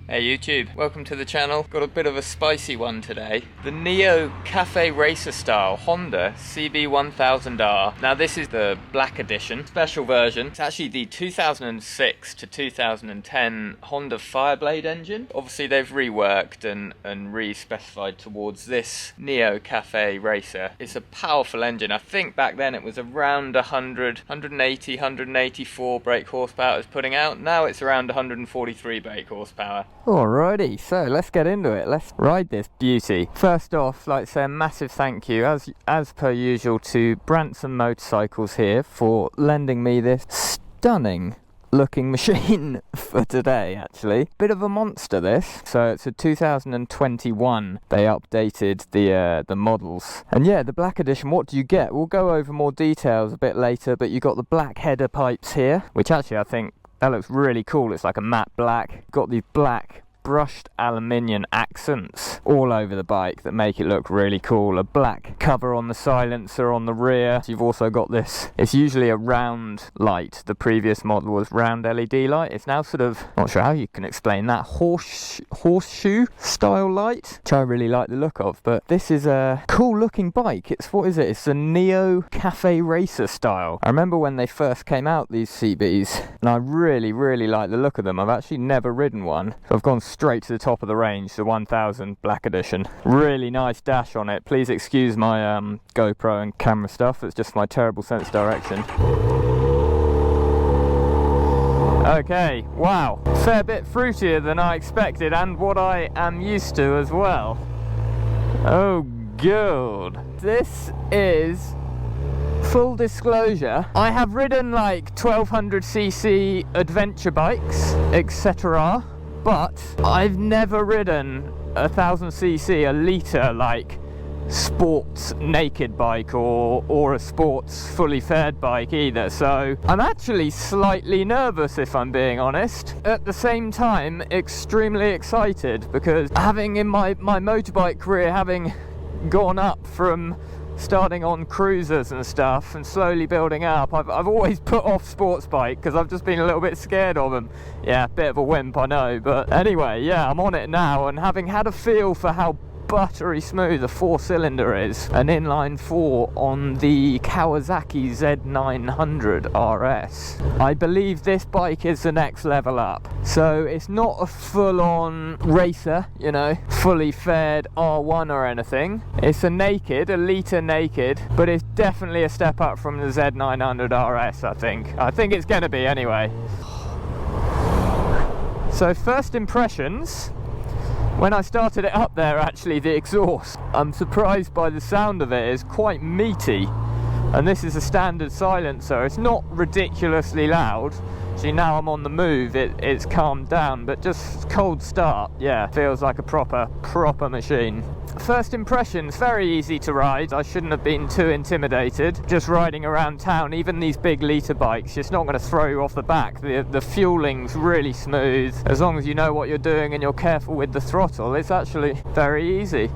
Hey YouTube, welcome to the channel. Got a bit of a spicy one today. The Neo Cafe Racer Style Honda CB1000R. Now this is the Black Edition, special version. It's actually the 2006 to 2010 Honda Fireblade engine. Obviously they've reworked and re-specified towards this Neo Cafe Racer. It's a powerful engine. I think back then it was around 100, 180, 184 brake horsepower it was putting out. Now it's around 143 brake horsepower. Alrighty, so let's get into it. Let's ride this beauty. First off, like to say a massive thank you, as per usual, to Branson Motorcycles here for lending me this stunning looking machine for today. Actually, bit of a monster this. So it's a 2021. They updated the models, and yeah, the Black Edition. What do you get? We'll go over more details a bit later, but you got the black header pipes here, which actually I think that looks really cool. It's like a matte black. Got these black brushed aluminium accents all over the bike that make it look really cool. A black cover on the silencer on the rear. You've also got this, it's usually a round light. The previous model was round LED light. It's now sort of, not sure how you can explain that, horseshoe style light, which I really like the look of. But this is a cool looking bike. It's, what is it? It's a Neo Cafe Racer style. I remember when they first came out, these CBs, and I really like the look of them. I've actually never ridden one, so I've gone straight to the top of the range, the 1000 Black Edition. Really nice dash on it. Please excuse my GoPro and camera stuff. It's just my terrible sense of direction. Okay, wow. Fair bit fruitier than I expected and what I am used to as well. Oh god. This is, full disclosure, I have ridden like 1200cc adventure bikes, etc. But I've never ridden a 1000cc, a litre, like sports naked bike or a sports fully faired bike either. So I'm actually slightly nervous, if I'm being honest. At the same time, extremely excited, because having in my motorbike career, having gone up from starting on cruisers and stuff and slowly building up, I've always put off sports bike because I've just been a little bit scared of them. Yeah, bit of a wimp, I know, but anyway, yeah, I'm on it now, and having had a feel for how buttery smooth a 4-cylinder is, an inline 4 on the Kawasaki Z900 RS, I believe this bike is the next level up. So it's not a full-on racer, you know, fully faired R1 or anything. It's a litre naked, but it's definitely a step up from the Z900 RS, I think. I think it's going to be anyway. So first impressions, when I started it up there, actually, the exhaust, I'm surprised by the sound of it. It's quite meaty, and this is a standard silencer. It's not ridiculously loud. See, now I'm on the move, it's calmed down, but just cold start, yeah, feels like a proper machine. First impressions, very easy to ride. I shouldn't have been too intimidated. Just riding around town, even these big litre bikes, it's not going to throw you off the back. The fueling's really smooth. As long as you know what you're doing and you're careful with the throttle, it's actually very easy.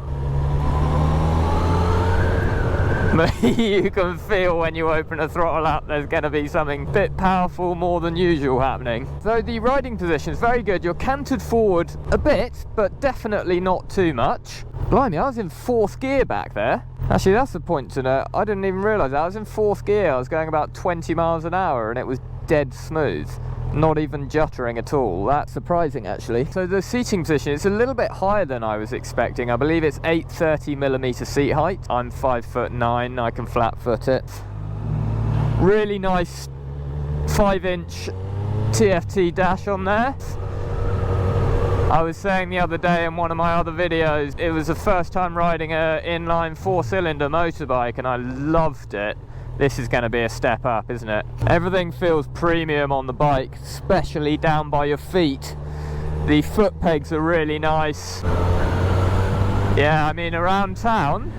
You can feel when you open a throttle up there's going to be something a bit powerful, more than usual happening. So the riding position is very good. You're cantered forward a bit, but definitely not too much. Blimey, I was in 4th gear back there. Actually, that's the point to know. I didn't even realise that. I was in 4th gear. I was going about 20 miles an hour and it was dead smooth. Not even juttering at all. That's surprising, actually. So the seating position is a little bit higher than I was expecting. I believe it's 830mm seat height. I'm 5'9", I can flat foot it. Really nice 5-inch TFT dash on there. I was saying the other day in one of my other videos, it was the first time riding an inline 4-cylinder motorbike and I loved it. This is going to be a step up, isn't it? Everything feels premium on the bike, especially down by your feet. The foot pegs are really nice. Yeah, I mean, around town,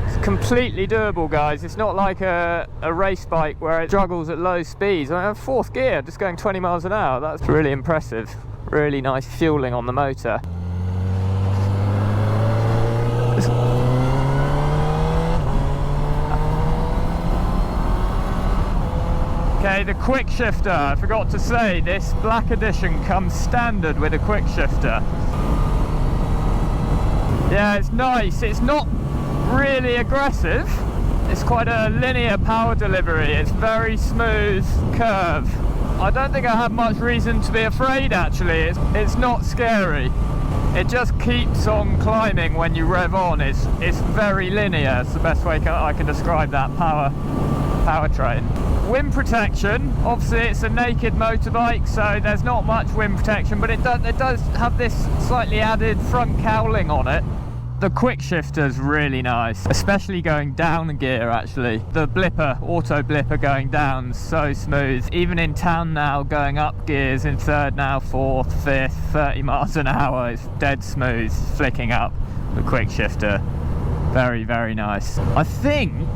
it's completely doable, guys. It's not like a race bike where it struggles at low speeds. I mean, 4th gear, just going 20 miles an hour. That's really impressive. Really nice fueling on the motor. Okay, the quick shifter. I forgot to say, this Black Edition comes standard with a quick shifter. Yeah, it's nice. It's not really aggressive. It's quite a linear power delivery. It's very smooth curve. I don't think I have much reason to be afraid, actually. It's not scary. It just keeps on climbing when you rev on. It's very linear. It's the best way I can describe that powertrain. Wind protection, obviously it's a naked motorbike, so there's not much wind protection, but it does have this slightly added front cowling on it. The quick shifter's really nice, especially going down a gear actually. The blipper, auto blipper going down, so smooth. Even in town now, going up gears in third now, fourth, fifth, 30 miles an hour, it's dead smooth, flicking up the quick shifter. Very, very nice. I think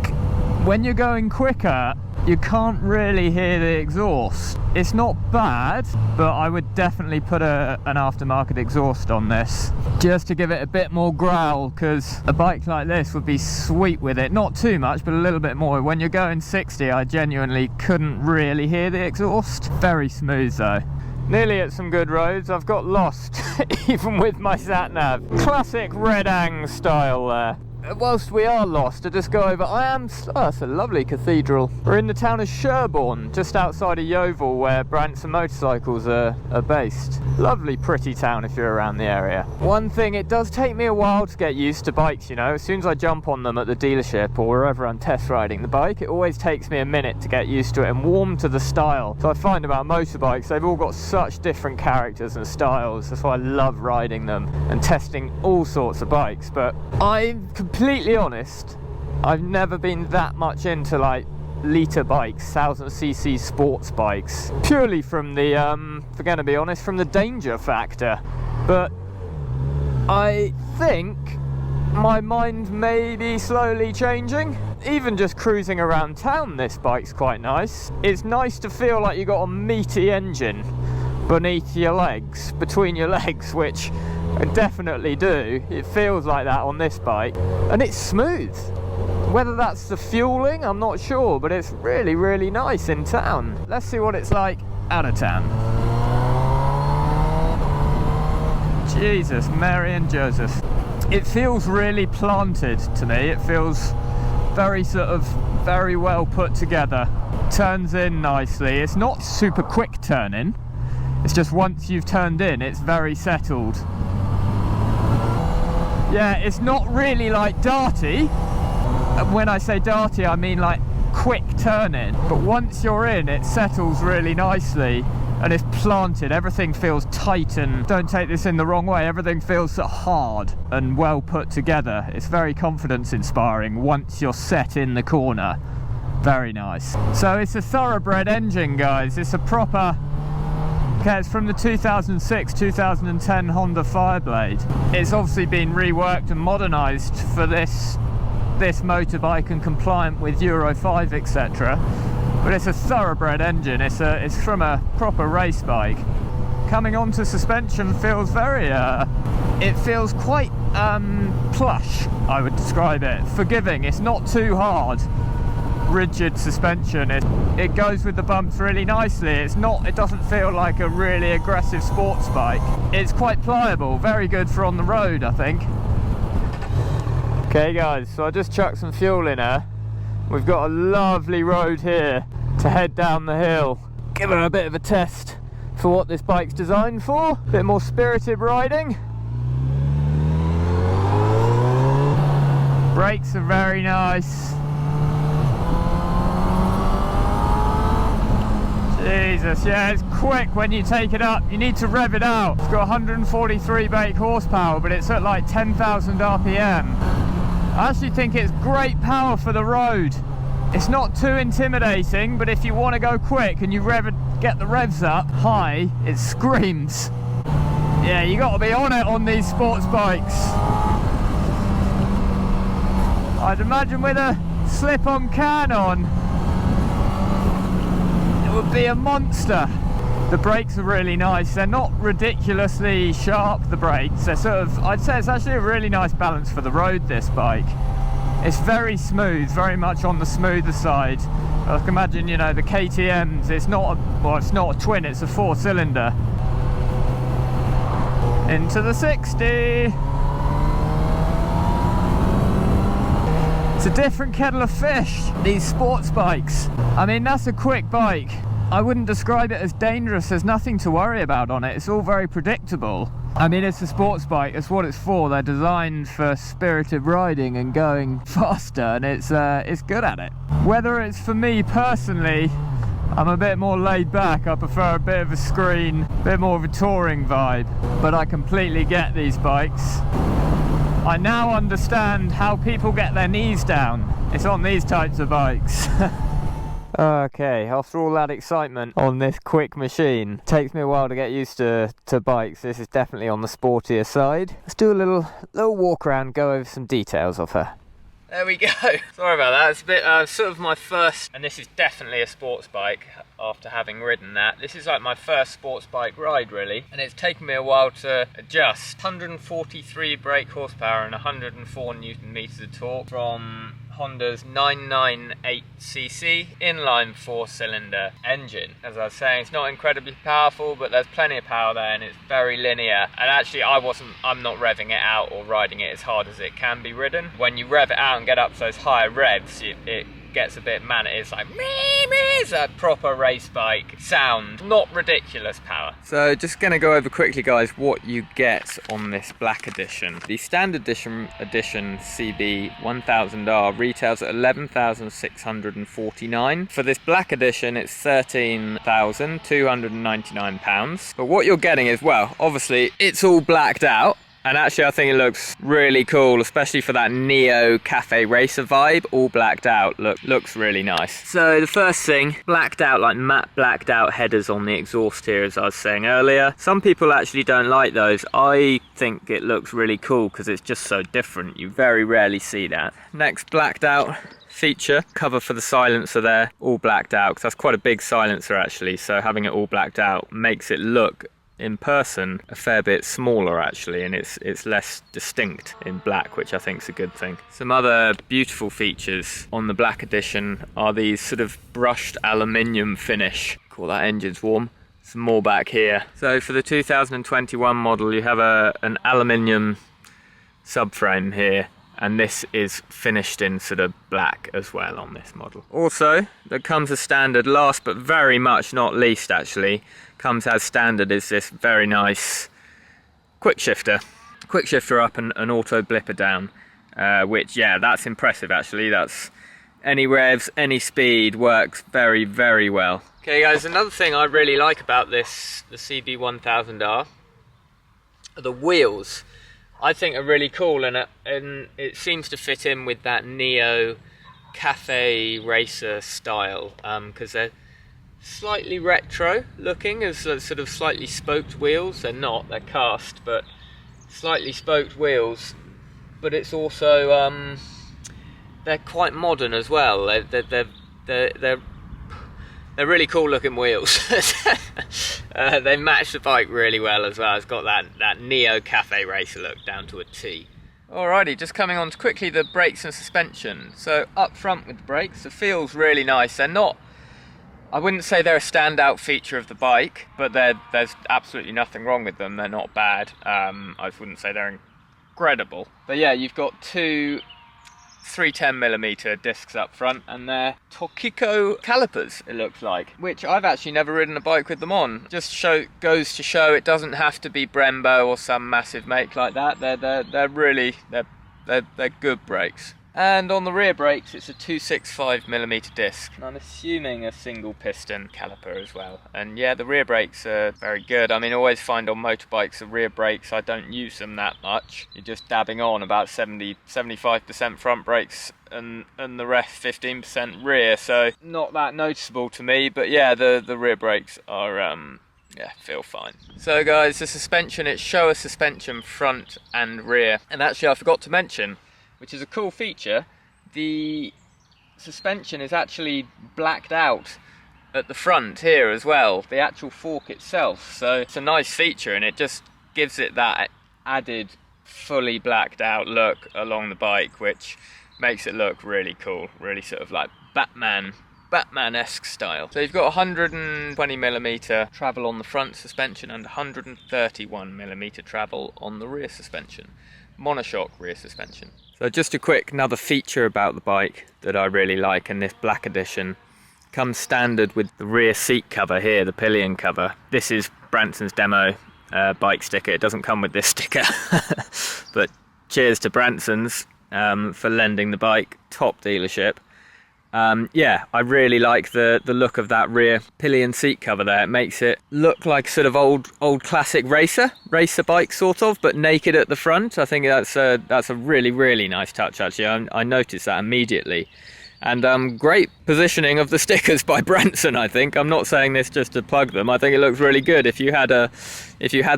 when you're going quicker, you can't really hear the exhaust. It's not bad, but I would definitely put an aftermarket exhaust on this just to give it a bit more growl, because a bike like this would be sweet with it. Not too much, but a little bit more. When you're going 60, I genuinely couldn't really hear the exhaust. Very smooth though. Nearly at some good roads. I've got lost even with my sat nav. Classic Reddang style there. Whilst we are lost, to just go over, it's a lovely cathedral. We're in the town of Sherborne, just outside of Yeovil, where Branson Motorcycles are based. Lovely, pretty town if you're around the area. One thing, it does take me a while to get used to bikes, you know. As soon as I jump on them at the dealership or wherever I'm test riding the bike, it always takes me a minute to get used to it and warm to the style. So I find about motorbikes, they've all got such different characters and styles. That's why I love riding them and testing all sorts of bikes. But I'm completely honest, I've never been that much into like litre bikes, 1000cc sports bikes, purely from the if we're going to be honest, from the danger factor. But I think my mind may be slowly changing. Even just cruising around town, this bike's quite nice. It's nice to feel like you got a meaty engine beneath your legs, between your legs, which I definitely do. It feels like that on this bike, and it's smooth. Whether that's the fueling, I'm not sure, but it's really, really nice in town. Let's see what it's like out of town. Jesus, Mary and Joseph. It feels really planted to me. It feels very very well put together. Turns in nicely. It's not super quick turning. It's just once you've turned in, it's very settled. Yeah, it's not really like darty. When I say darty, I mean like quick turning. But once you're in, it settles really nicely and it's planted. Everything feels tight, and don't take this in the wrong way, everything feels hard and well put together. It's very confidence inspiring once you're set in the corner. Very nice. So it's a thoroughbred engine, guys. It's a proper... Okay, it's from the 2006-2010 Honda Fireblade. It's obviously been reworked and modernised for this motorbike and compliant with Euro 5, etc. But it's a thoroughbred engine. It's from a proper race bike. Coming onto suspension feels very... it feels quite plush, I would describe it. Forgiving. It's not too hard. Rigid suspension. It goes with the bumps really nicely. It doesn't feel like a really aggressive sports bike. It's quite pliable, very good for on the road, I think. Okay guys, so I just chucked some fuel in her. We've got a lovely road here to head down the hill. Give her a bit of a test for what this bike's designed for. A bit more spirited riding. Brakes are very nice. Jesus, yeah, it's quick when you take it up. You need to rev it out. It's got 143 brake horsepower, but it's at like 10,000 RPM. I actually think it's great power for the road. It's not too intimidating, but if you want to go quick and you get the revs up high, it screams. Yeah, you got to be on it on these sports bikes. I'd imagine with a slip-on can on, it would be a monster. The brakes are really nice. They're not ridiculously sharp, the brakes. They're I'd say it's actually a really nice balance for the road, this bike. It's very smooth, very much on the smoother side. I can imagine, you know, the KTMs, it's not a twin, it's a 4-cylinder. Into the 60. It's a different kettle of fish, these sports bikes. I mean, that's a quick bike. I wouldn't describe it as dangerous. There's nothing to worry about on it. It's all very predictable. I mean, it's a sports bike. It's what it's for. They're designed for spirited riding and going faster, and it's good at it. Whether it's for me personally, I'm a bit more laid back. I prefer a bit of a screen, a bit more of a touring vibe. But I completely get these bikes. I now understand how people get their knees down. It's on these types of bikes. Okay, after all that excitement on this quick machine, takes me a while to get used to bikes. This is definitely on the sportier side. Let's do a little walk around, go over some details of her. There we go. Sorry about that. It's a bit sort of my first, and this is definitely a sports bike after having ridden that. This is like my first sports bike ride really, and it's taken me a while to adjust. 143 brake horsepower and 104 Newton meters of torque from Honda's 998cc inline 4-cylinder engine. As I was saying, it's not incredibly powerful, but there's plenty of power there and it's very linear. And actually I'm not revving it out or riding it as hard as it can be ridden. When you rev it out and get up to those higher revs, it gets a bit manic. It's like it's a proper race bike sound, not ridiculous power. So just gonna go over quickly, guys, what you get on this Black Edition. The standard edition CB1000R retails at £11,649. For this Black Edition, it's £13,299. But what you're getting is, well, obviously it's all blacked out. And actually I think it looks really cool, especially for that Neo Cafe Racer vibe. All blacked out, looks really nice. So the first thing, blacked out, like matte blacked out headers on the exhaust here, as I was saying earlier. Some people actually don't like those. I think it looks really cool because it's just so different. You very rarely see that. Next, blacked out feature, cover for the silencer there, all blacked out, because that's quite a big silencer actually. So having it all blacked out makes it look in person a fair bit smaller actually, and it's less distinct in black, which I think is a good thing. Some other beautiful features on the Black Edition are these sort of brushed aluminium finish. Cool, that engine's warm. Some more back here. So for the 2021 model you have an aluminium subframe here, and this is finished in sort of black as well on this model. Also, that comes as standard, last but very much not least actually, comes as standard is this very nice quick shifter up and an auto blipper down, which, yeah, that's impressive actually. That's any revs, any speed, works very, very well. Okay guys, another thing I really like about the CB1000R are the wheels. I think are really cool, and it seems to fit in with that Neo Cafe Racer style, because they're slightly retro looking, as sort of slightly spoked wheels. They're not, they're cast, but slightly spoked wheels. But it's also they're quite modern as well. They're really cool looking wheels. They match the bike really well as well. It's got that Neo Cafe Racer look down to a T. Alrighty, just coming on to quickly the brakes and suspension. So up front with the brakes, it feels really nice. They're not, I wouldn't say they're a standout feature of the bike, but there's absolutely nothing wrong with them. They're not bad. I wouldn't say they're incredible. But yeah, you've got two 310mm discs up front, and they're Tokiko calipers, it looks like, which I've actually never ridden a bike with them on. Just goes to show it doesn't have to be Brembo or some massive make like that. They're really good brakes. And on the rear brakes, it's a 265mm disc. And I'm assuming a single piston caliper as well. And yeah, the rear brakes are very good. I mean, I always find on motorbikes the rear brakes, I don't use them that much. You're just dabbing on about 75% front brakes and the rest 15% rear. So not that noticeable to me, but yeah, the rear brakes are yeah, feel fine. So guys, the suspension, it's Showa suspension front and rear. And actually I forgot to mention, which is a cool feature, the suspension is actually blacked out at the front here as well, the actual fork itself. So it's a nice feature, and it just gives it that added fully blacked out look along the bike, which makes it look really cool, really sort of like Batman-esque style. So you've got 120mm travel on the front suspension and 131mm travel on the rear suspension. Monoshock rear suspension. So just a quick another feature about the bike that I really like, and this Black Edition comes standard with the rear seat cover here, the pillion cover. This is Branson's demo bike sticker. It doesn't come with this sticker, but cheers to Branson's for lending the bike. Top dealership. Yeah, I really like the look of that rear pillion seat cover there. It makes it look like sort of old classic racer bike sort of, but naked at the front. I think that's a really nice touch actually. I noticed that immediately. And great positioning of the stickers by Branson, I think. I'm not saying this just to plug them. I think it looks really good. If you had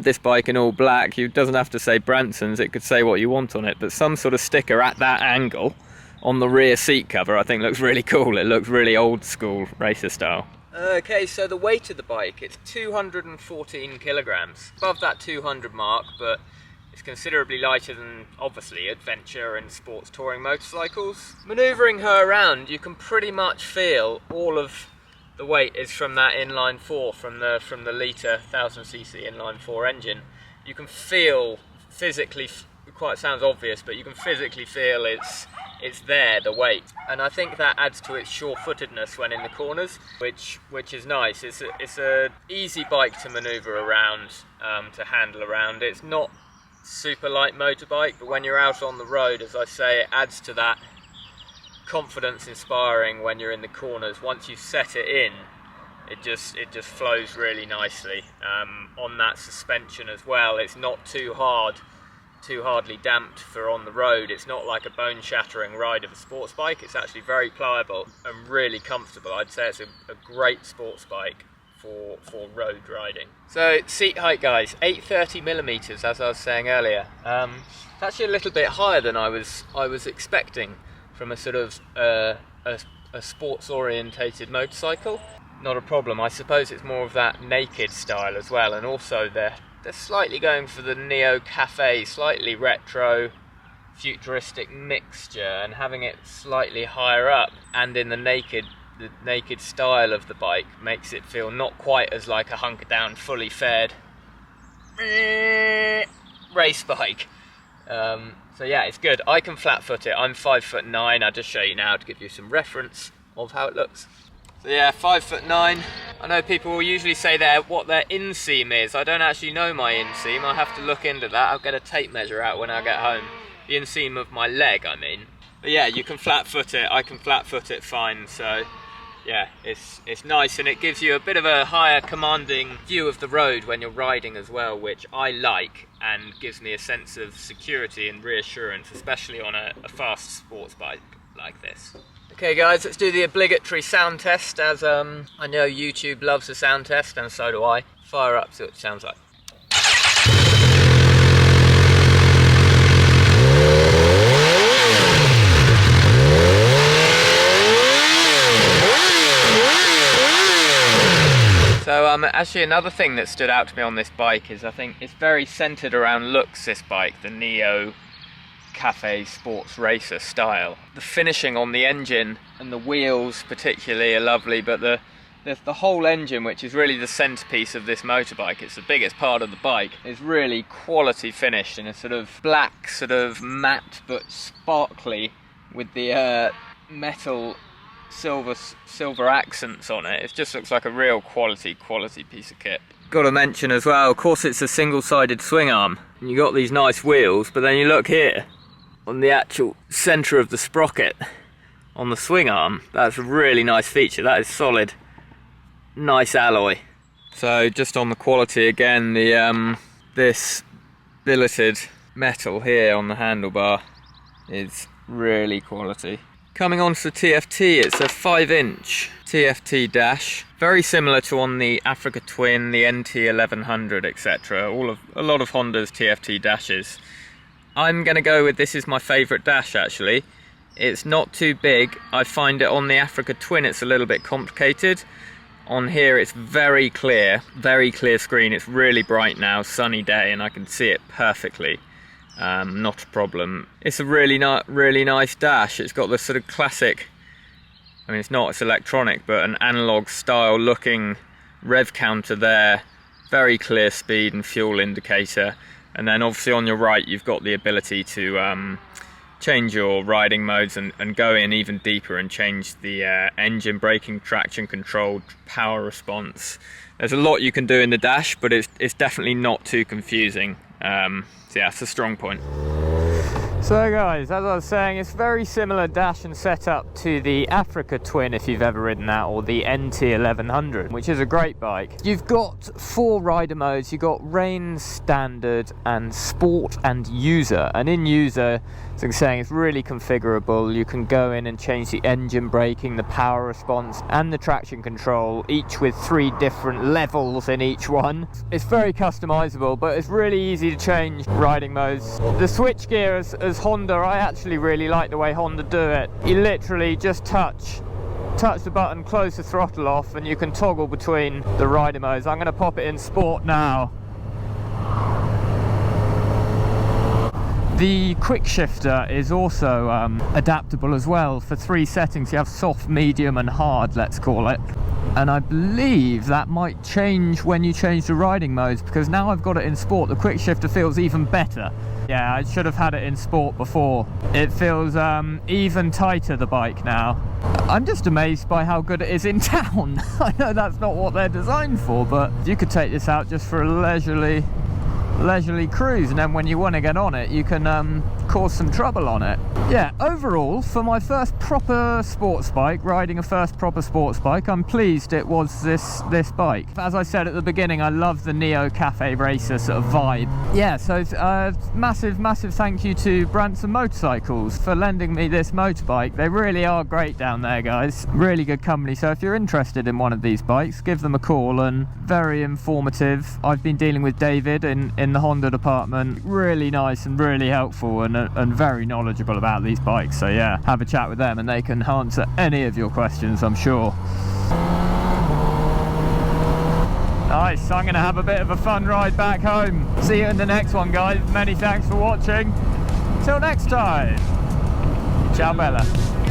this bike in all black, it doesn't have to say Branson's. It could say what you want on it, but some sort of sticker at that angle on the rear seat cover I think looks really cool. It looks really old school racer style. Okay, so the weight of the bike, it's 214 kilograms. Above that 200 mark, but it's considerably lighter than, obviously, adventure and sports touring motorcycles. Manoeuvring her around, you can pretty much feel all of the weight is from that inline 4, from the litre 1000cc inline 4 engine. You can feel physically, it quite sounds obvious, but you can physically feel it's there, the weight. And I think that adds to its sure-footedness when in the corners, which is nice. It's a easy bike to manoeuvre around, to handle around. It's not super light motorbike, but when you're out on the road, as I say, it adds to that confidence inspiring when you're in the corners. Once you set it in, it just flows really nicely. On that suspension as well, it's not too hardly damped for on the road. It's not like a bone-shattering ride of a sports bike. It's actually very pliable and really comfortable. I'd say it's a great sports bike for road riding. So seat height, guys, 830mm, as I was saying earlier. It's actually a little bit higher than I was expecting from a sort of a sports orientated motorcycle. Not a problem. I suppose it's more of that naked style as well, and also they're slightly going for the Neo Cafe, slightly retro, futuristic mixture, and having it slightly higher up and in the naked style of the bike makes it feel not quite as like a hunker down, fully fed race bike. So yeah, it's good. I can flat foot it. I'm 5'9". I'll just show you now to give you some reference of how it looks. So yeah, 5'9". I know people will usually say what their inseam is. I don't actually know my inseam. I'll have to look into that. I'll get a tape measure out when I get home. The inseam of my leg, I mean. But yeah, you can flat foot it. I can flat foot it fine. So yeah, it's nice, and it gives you a bit of a higher commanding view of the road when you're riding as well, which I like, and gives me a sense of security and reassurance, especially on a fast sports bike like this. Okay guys, let's do the obligatory sound test, as I know YouTube loves a sound test, and so do I. Fire up, see what it sounds like. So actually another thing that stood out to me on this bike is I think it's very centered around looks, this bike, the Neo Cafe Sports Racer style. The finishing on the engine and the wheels particularly are lovely, but the whole engine, which is really the centerpiece of this motorbike, it's the biggest part of the bike, is really quality finished in a sort of black, sort of matte but sparkly with the metal silver accents on it. It just looks like a real quality piece of kit. Got to mention as well, of course it's a single-sided swing arm, and you got these nice wheels, but then you look here on the actual center of the sprocket on the swing arm. That's a really nice feature. That is solid, nice alloy. So just on the quality again, the this billeted metal here on the handlebar is really quality. Coming on to the TFT, it's a 5-inch TFT dash, very similar to on the Africa Twin, the NT1100, etc. A lot of Honda's TFT dashes. I'm going to go with, this is my favourite dash actually. It's not too big. I find it on the Africa Twin it's a little bit complicated. On here it's very clear screen. It's really bright now, sunny day, and I can see it perfectly. not a problem. It's a really nice dash. It's got the sort of classic, I mean it's electronic, but an analog style looking rev counter there, very clear speed and fuel indicator, and then obviously on your right you've got the ability to change your riding modes and go in even deeper and change the engine, braking, traction control, power response. There's a lot you can do in the dash, but it's definitely not too confusing. So yeah, it's a strong point. So guys, as I was saying, it's very similar dash and setup to the Africa Twin, if you've ever ridden that, or the NT1100, which is a great bike. You've got 4 rider modes. You've got Rain, Standard, and Sport and User. And in User, as I'm saying, it's really configurable. You can go in and change the engine braking, the power response, and the traction control, each with 3 different levels in each one. It's very customizable, but it's really easy to change riding modes. The switch gear as Honda, I actually really like the way Honda do it. You literally just touch the button, close the throttle off, and you can toggle between the rider modes. I'm going to pop it in Sport now. The quick shifter is also adaptable as well for 3 settings. You have soft, medium and hard, let's call it. And I believe that might change when you change the riding modes, because now I've got it in Sport, the quick shifter feels even better. Yeah, I should have had it in Sport before. It feels even tighter, the bike now. I'm just amazed by how good it is in town. I know that's not what they're designed for, but you could take this out just for a leisurely cruise, and then when you want to get on it you can cause some trouble on it. Yeah, overall, for my first proper sports bike, riding a first proper sports bike, I'm pleased it was this bike. As I said at the beginning, I love the Neo Cafe Racer sort of vibe. Yeah, so massive thank you to Branson Motorcycles for lending me this motorbike. They really are great down there, guys. Really good company. So if you're interested in one of these bikes, give them a call, and very informative. I've been dealing with David in the Honda department. Really nice and really helpful, and very knowledgeable about these bikes. So yeah, have a chat with them and they can answer any of your questions, I'm sure. Nice, I'm going to have a bit of a fun ride back home. See you in the next one, guys. Many thanks for watching. Till next time. Ciao Bella.